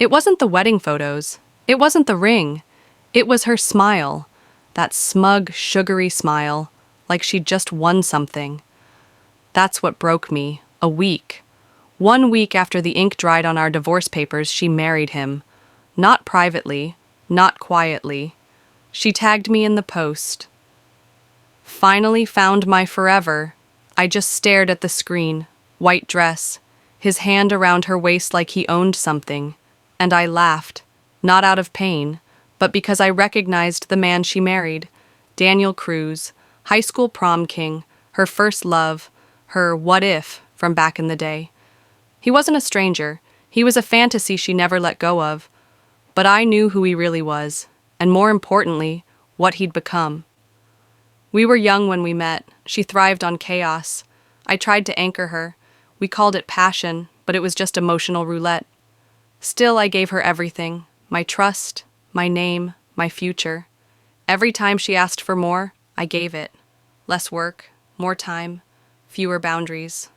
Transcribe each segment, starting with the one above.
It wasn't the wedding photos. It wasn't the ring. It was her smile. That smug, sugary smile, like she'd just won something. That's what broke me. A week. 1 week after the ink dried on our divorce papers, she married him. Not privately, not quietly. She tagged me in the post. Finally found my forever. I just stared at the screen. White dress. His hand around her waist like he owned something. And I laughed. Not out of pain, but because I recognized the man she married. Daniel Cruz, high school prom king, her first love, her what if from back in the day. He wasn't a stranger. He was a fantasy she never let go of. But I knew who he really was, and more importantly, what he'd become. We were young when we met. She thrived on chaos. I tried to anchor her. We called it passion, but it was just emotional roulette. Still, I gave her everything. My trust, my name, my future. Every time she asked for more, I gave it. Less work, more time, fewer boundaries.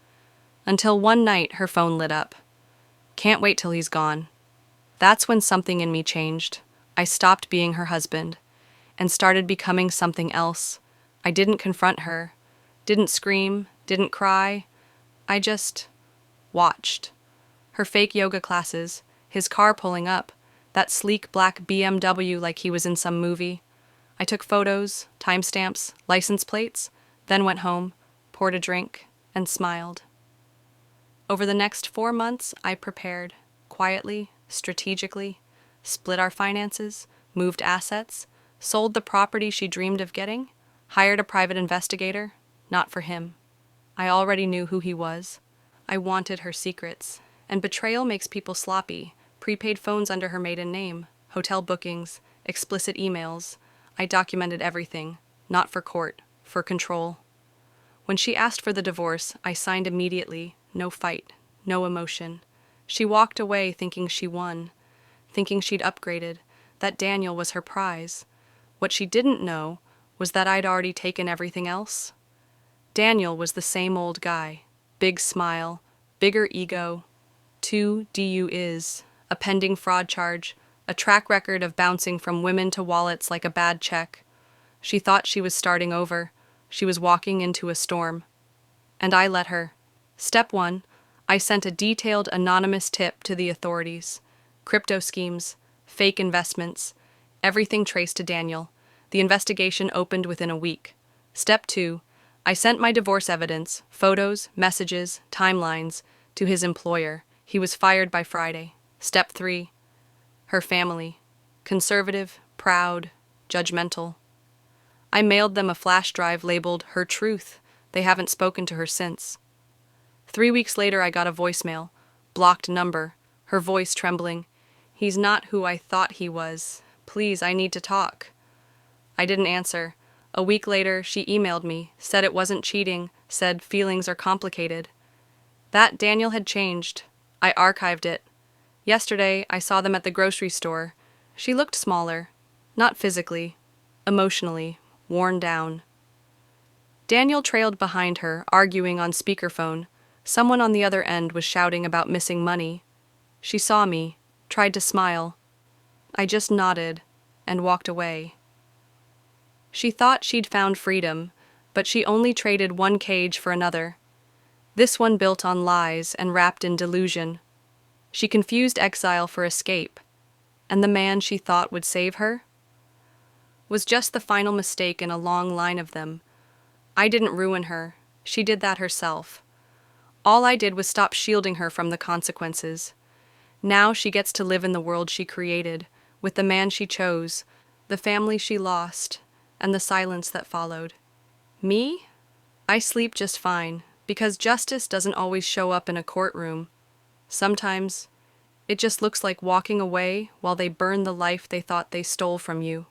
Until one night, her phone lit up. Can't wait till he's gone. That's when something in me changed. I stopped being her husband and started becoming something else. I didn't confront her, didn't scream, didn't cry. I just watched. Her fake yoga classes, his car pulling up, that sleek black BMW like he was in some movie. I took photos, timestamps, license plates, then went home, poured a drink, and smiled. Over the next 4 months, I prepared, quietly, strategically, split our finances, moved assets, sold the property she dreamed of getting, hired a private investigator, not for him. I already knew who he was. I wanted her secrets, and betrayal makes people sloppy. Prepaid phones under her maiden name, hotel bookings, explicit emails. I documented everything, not for court, for control. When she asked for the divorce, I signed immediately, no fight, no emotion. She walked away thinking she won, thinking she'd upgraded, that Daniel was her prize. What she didn't know was that I'd already taken everything else. Daniel was the same old guy, big smile, bigger ego, 2 DU is, a pending fraud charge, a track record of bouncing from women to wallets like a bad check. She thought she was starting over. She was walking into a storm. And I let her. Step 1, I sent a detailed anonymous tip to the authorities. Crypto schemes, fake investments, everything traced to Daniel. The investigation opened within a week. Step 2, I sent my divorce evidence, photos, messages, timelines, to his employer. He was fired by Friday. Step 3, her family. Conservative, proud, judgmental. I mailed them a flash drive labeled Her Truth. They haven't spoken to her since. 3 weeks later, I got a voicemail. Blocked number. Her voice trembling. He's not who I thought he was. Please, I need to talk. I didn't answer. A week later, she emailed me, said it wasn't cheating, said feelings are complicated. That Daniel had changed. I archived it. Yesterday, I saw them at the grocery store. She looked smaller. Not physically. Emotionally. Worn down. Daniel trailed behind her, arguing on speakerphone. Someone on the other end was shouting about missing money. She saw me, tried to smile. I just nodded and walked away. She thought she'd found freedom, but she only traded one cage for another. This one built on lies and wrapped in delusion. She confused exile for escape, and the man she thought would save her was just the final mistake in a long line of them. I didn't ruin her. She did that herself. All I did was stop shielding her from the consequences. Now she gets to live in the world she created, with the man she chose, the family she lost, and the silence that followed. Me? I sleep just fine, because justice doesn't always show up in a courtroom. Sometimes, it just looks like walking away while they burn the life they thought they stole from you.